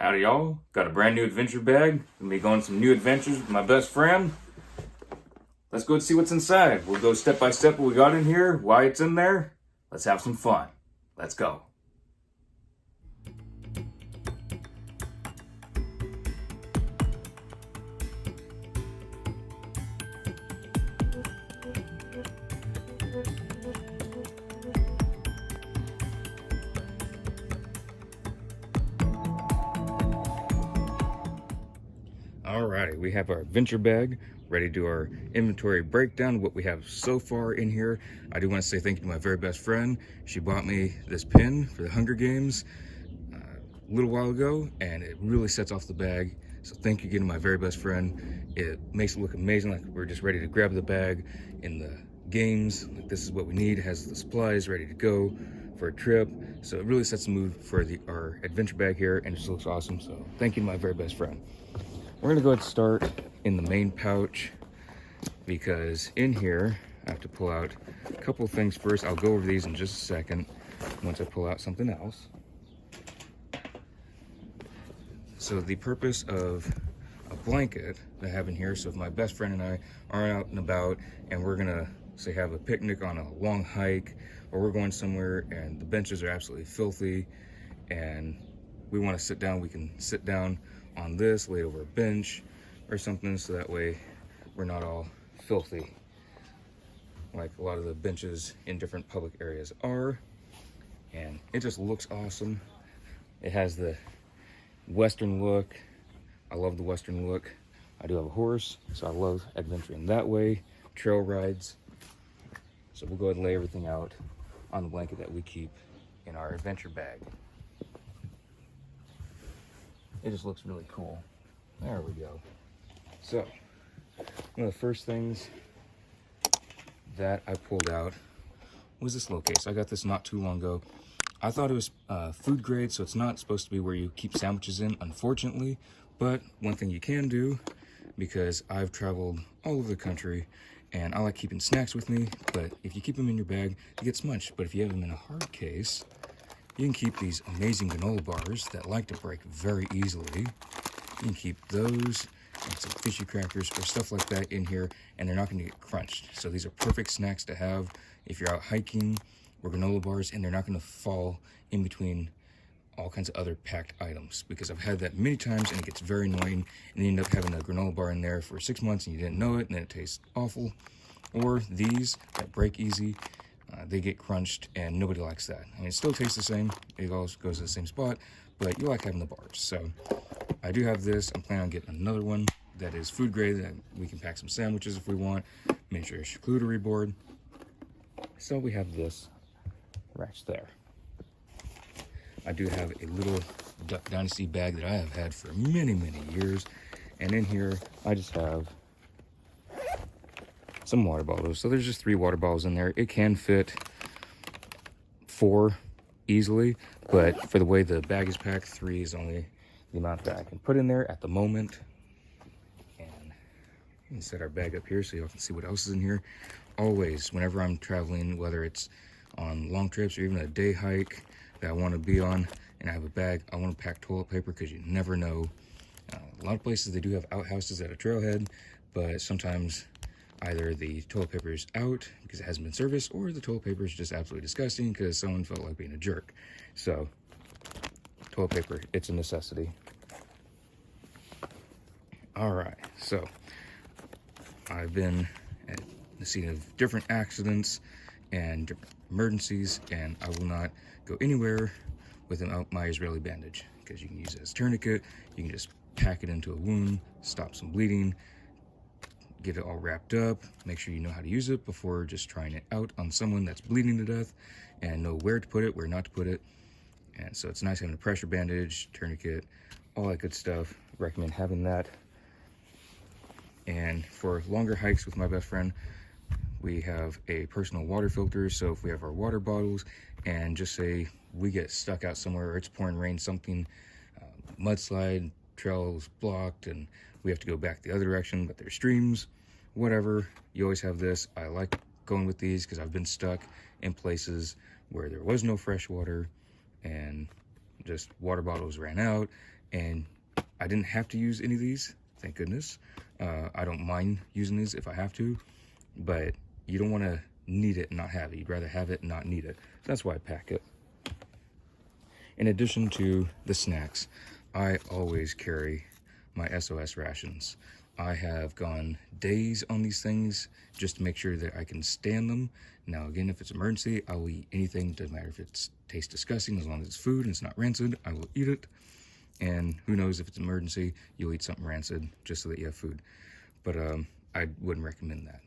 Howdy y'all, got a brand new adventure bag. Gonna be going on some new adventures with my best friend. Let's go see what's inside. We'll go step by step what we got in here, why it's in there. Let's have some fun. Let's go. Alrighty, we have our adventure bag ready to do our inventory breakdown, what we have so far in here. I do want to say thank you to my very best friend. She bought me this pin for the Hunger Games a little while ago, and it really sets off the bag. So thank you again to my very best friend. It makes it look amazing, like we're just ready to grab the bag in the games. Like this is what we need. It has the supplies ready to go for a trip. So it really sets the mood for our adventure bag here, and it just looks awesome. So thank you to my very best friend. We're gonna go ahead and start in the main pouch, because in here I have to pull out a couple of things first. I'll go over these in just a second once I pull out something else. So the purpose of a blanket that I have in here, so if my best friend and I are out and about and we're gonna say have a picnic on a long hike, or we're going somewhere and the benches are absolutely filthy and we want to sit down, we can sit down on this, lay over a bench or something, so that way we're not all filthy like a lot of the benches in different public areas are. And it just looks awesome. It has the Western look. I love the Western look. I do have a horse, so I love adventuring that way, trail rides. So we'll go ahead and lay everything out on the blanket that we keep in our adventure bag. It just looks really cool. There we go. So, one of the first things that I pulled out was this little case. I got this not too long ago. I thought it was food grade, so it's not supposed to be where you keep sandwiches in, unfortunately. But one thing you can do, because I've traveled all over the country and I like keeping snacks with me, but if you keep them in your bag, they get smunched. But if you have them in a hard case, you can keep these amazing granola bars that like to break very easily. You can keep those and some fishy crackers or stuff like that in here, and they're not going to get crunched. So these are perfect snacks to have if you're out hiking, or granola bars, and they're not going to fall in between all kinds of other packed items, because I've had that many times and it gets very annoying, and you end up having a granola bar in there for 6 months and you didn't know it, and then it tastes awful. Or these that break easy, they get crunched and nobody likes that. I mean, it still tastes the same, it all goes to the same spot, but you like having the bars. So I do have this. I'm planning on getting another one that is food grade, that we can pack some sandwiches if we want, miniature charcuterie board. So we have this right there. I do have a little Duck Dynasty bag that I have had for many years, and in here I just have some water bottles. So there's just 3 water bottles in there. It can fit 4 easily, but for the way the bag is packed, 3 is only the amount that I can put in there at the moment. And we can set our bag up here so y'all can see what else is in here. Always, whenever I'm traveling, whether it's on long trips or even a day hike that I want to be on and I have a bag, I want to pack toilet paper, because you never know. A lot of places, they do have outhouses at a trailhead, but sometimes either the toilet paper is out because it hasn't been serviced, or the toilet paper is just absolutely disgusting because someone felt like being a jerk. So toilet paper, it's a necessity. All right, so I've been at the scene of different accidents and different emergencies, and I will not go anywhere without my Israeli bandage, because you can use it as a tourniquet. You can just pack it into a wound, stop some bleeding, get it all wrapped up. Make sure you know how to use it before just trying it out on someone that's bleeding to death, and know where to put it, where not to put it. And so it's nice having a pressure bandage, tourniquet, all that good stuff. Recommend having that. And for longer hikes with my best friend, we have a personal water filter. So if we have our water bottles and just say we get stuck out somewhere, or it's pouring rain, something, mudslide, trails blocked, and we have to go back the other direction, but there's streams, whatever, you always have this. I like going with these because I've been stuck in places where there was no fresh water and just water bottles ran out, and I didn't have to use any of these, thank goodness. I don't mind using these if I have to, but you don't want to need it and not have it. You'd rather have it and not need it. That's why I pack it. In addition to the snacks, I always carry my SOS rations. I have gone days on these things just to make sure that I can stand them. Now again, if it's emergency, I will eat anything. Doesn't matter if it tastes disgusting, as long as it's food and it's not rancid, I will eat it. And who knows, if it's an emergency, you'll eat something rancid just so that you have food. But I wouldn't recommend that.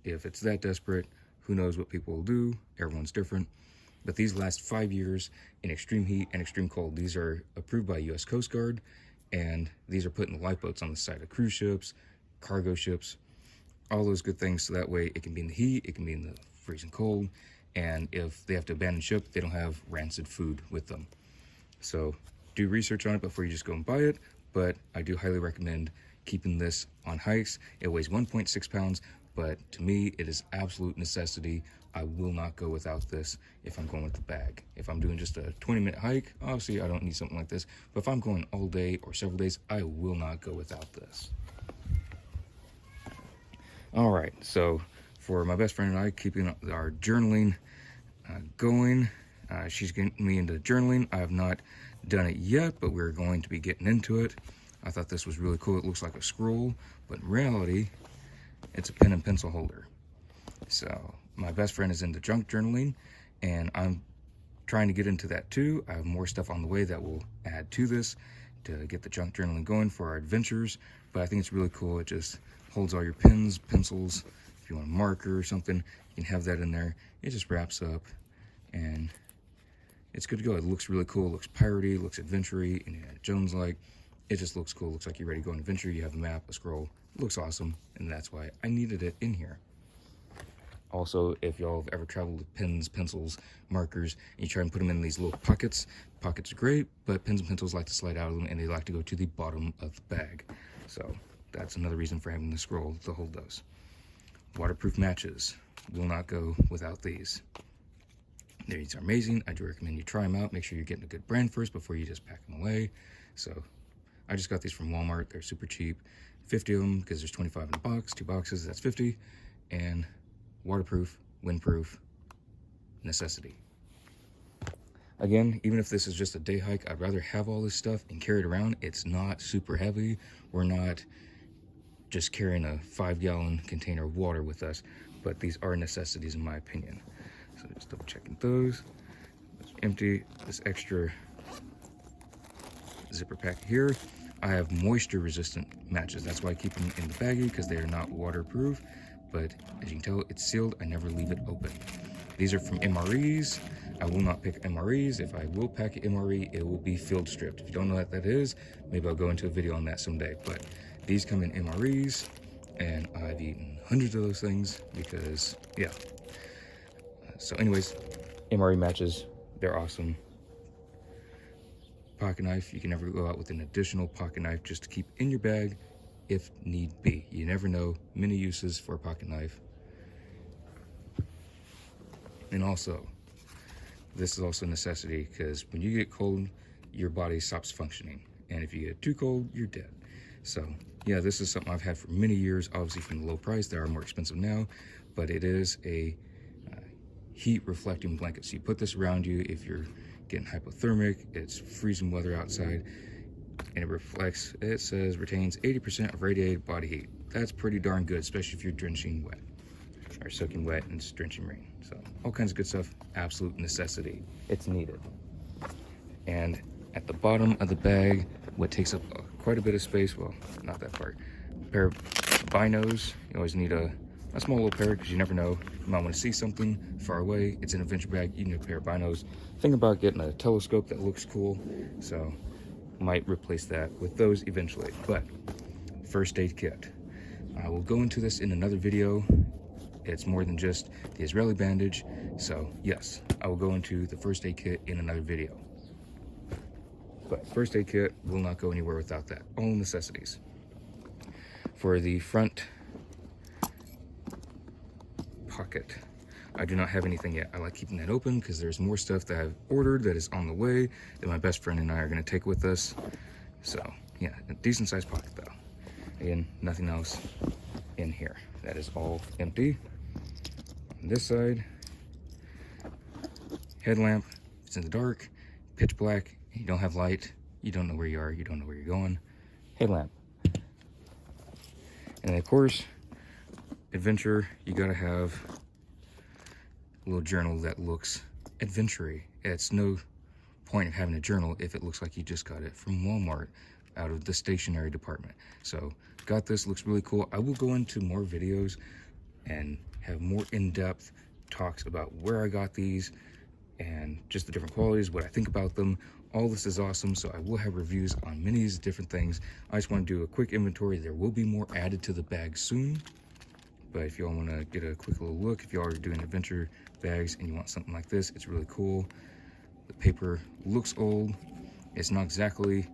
If it's that desperate, who knows what people will do. Everyone's different. But these last 5 years in extreme heat and extreme cold, these are approved by U.S. Coast Guard, and these are put in the lifeboats on the side of cruise ships, cargo ships, all those good things. So that way it can be in the heat, it can be in the freezing cold, and if they have to abandon ship, they don't have rancid food with them. So do research on it before you just go and buy it, but I do highly recommend keeping this on hikes. It weighs 1.6 pounds, but to me, it is absolute necessity. I will not go without this if I'm going with the bag. If I'm doing just a 20-minute hike, obviously I don't need something like this, but if I'm going all day or several days, I will not go without this. All right, so for my best friend and I, keeping our journaling going, she's getting me into journaling. I have not done it yet, but we're going to be getting into it. I thought this was really cool. It looks like a scroll, but in reality, it's a pen and pencil holder. So my best friend is into junk journaling, and I'm trying to get into that too. I have more stuff on the way that will add to this to get the junk journaling going for our adventures, but I think it's really cool. It just holds all your pens, pencils. If you want a marker or something, you can have that in there. It just wraps up, and it's good to go. It looks really cool. It looks piratey, looks adventure-y, Indiana Jones-like. It just looks cool. Looks like you're ready to go on an adventure. You have a map, a scroll. It looks awesome, and that's why I needed it in here. Also, if y'all have ever traveled with pens, pencils, markers, and you try and put them in these little pockets, pockets are great, but pens and pencils like to slide out of them, and they like to go to the bottom of the bag. So that's another reason for having the scroll to hold those. Waterproof matches. Will not go without these. These are amazing. I do recommend you try them out. Make sure you're getting a good brand first before you just pack them away. So I just got these from Walmart. They're super cheap. 50 of them because there's 25 in a box. 2 boxes, that's 50. And waterproof, windproof, necessity. Again, even if this is just a day hike, I'd rather have all this stuff and carry it around. It's not super heavy. We're not just carrying a 5-gallon container of water with us, but these are necessities in my opinion. So just double checking those. Empty. This extra zipper pack here. I have moisture resistant matches. That's why I keep them in the baggie, because they are not waterproof. But as you can tell, it's sealed. I never leave it open. These are from MREs. I will not pick MREs. If I will pack an MRE, it will be field stripped. If you don't know what that is, maybe I'll go into a video on that someday. But these come in MREs, and I've eaten hundreds of those things because, yeah. So anyways, MRE matches, they're awesome. Pocket knife, you can never go out with an additional pocket knife just to keep in your bag if need be. You never know, many uses for a pocket knife. And also, this is also a necessity because when you get cold, your body stops functioning. And if you get too cold, you're dead. So yeah, this is something I've had for many years, obviously from the low price. They are more expensive now, but it is a heat reflecting blanket. So you put this around you if you're getting hypothermic, it's freezing weather outside, and it reflects, it says retains 80% of radiated body heat. That's pretty darn good, especially if you're drenching wet or soaking wet and it's drenching rain. So all kinds of good stuff, absolute necessity. It's needed. And at the bottom of the bag, what takes up quite a bit of space, well, not that part, a pair of binos. You always need a small little pair because you never know. You might want to see something far away. It's an adventure bag. You need a pair of binos. Think about getting a telescope that looks cool. So might replace that with those eventually. But first aid kit. I will go into this in another video. It's more than just the Israeli bandage. So yes, I will go into the first aid kit in another video. But first aid kit will not go anywhere without that. All necessities. For the front pocket, I do not have anything yet. I like keeping that open because there's more stuff that I've ordered that is on the way that my best friend and I are going to take with us. So yeah, a decent sized pocket though. Again, nothing else in here. That is all empty. On this side, headlamp. It's in the dark, pitch black. You don't have light. You don't know where you are. You don't know where you're going. Headlamp. And then of course, adventure. You gotta have a little journal that looks adventure-y. It's no point of having a journal if it looks like you just got it from Walmart out of the stationery department. So got this, looks really cool. I will go into more videos and have more in-depth talks about where I got these and just the different qualities, what I think about them. All this is awesome, so I will have reviews on many of these different things. I just want to do a quick inventory. There will be more added to the bag soon, but if y'all want to get a quick little look, if y'all are doing adventure bags and you want something like this, it's really cool. The paper looks old. It's not exactly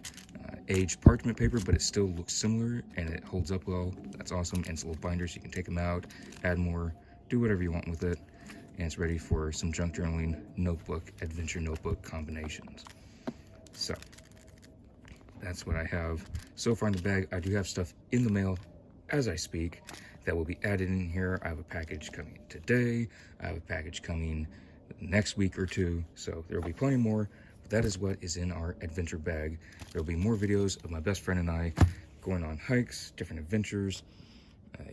aged parchment paper, but it still looks similar and it holds up well. That's awesome. And it's a little binder so you can take them out, add more, do whatever you want with it. And it's ready for some junk journaling notebook, adventure notebook combinations. So that's what I have so far in the bag. I do have stuff in the mail as I speak that will be added in here. I have a package coming today. I have a package coming next week or two. So there will be plenty more. But that is what is in our adventure bag. There will be more videos of my best friend and I going on hikes, different adventures,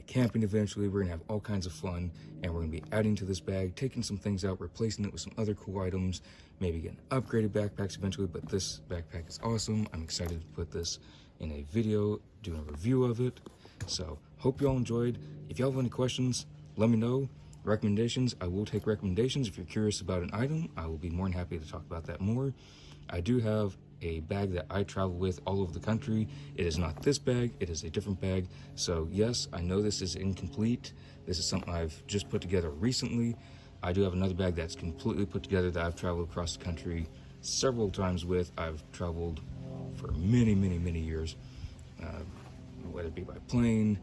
camping eventually. We're gonna have all kinds of fun, and we're gonna be adding to this bag, taking some things out, replacing it with some other cool items, maybe getting upgraded backpacks eventually. But this backpack is awesome. I'm excited to put this in a video, doing a review of it. So hope you all enjoyed. If y'all have any questions, let me know. Recommendations, I will take recommendations. If you're curious about an item, I will be more than happy to talk about that more. I do have a bag that I travel with all over the country. It is not this bag, it is a different bag. So yes, I know this is incomplete. This is something I've just put together recently. I do have another bag that's completely put together that I've traveled across the country several times with. I've traveled for many, many, many years, whether it be by plane,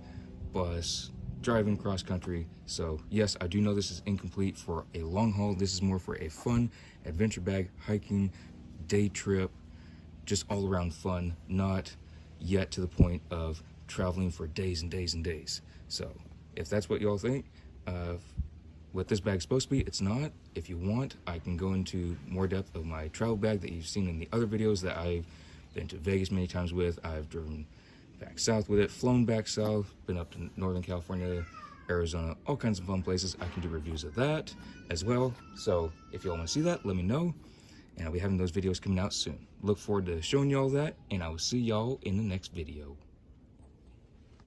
bus, driving cross country. So yes, I do know this is incomplete for a long haul. This is more for a fun adventure bag, hiking, day trip, just all around fun, not yet to the point of traveling for days and days and days. So if that's what y'all think, what this bag's supposed to be, it's not. If you want, I can go into more depth of my travel bag that you've seen in the other videos that I've been to Vegas many times with. I've driven back south with it, flown back south, been up to Northern California, Arizona, all kinds of fun places. I can do reviews of that as well. So if y'all want to see that, let me know. And I'll be having those videos coming out soon. Look forward to showing y'all that, and I will see y'all in the next video.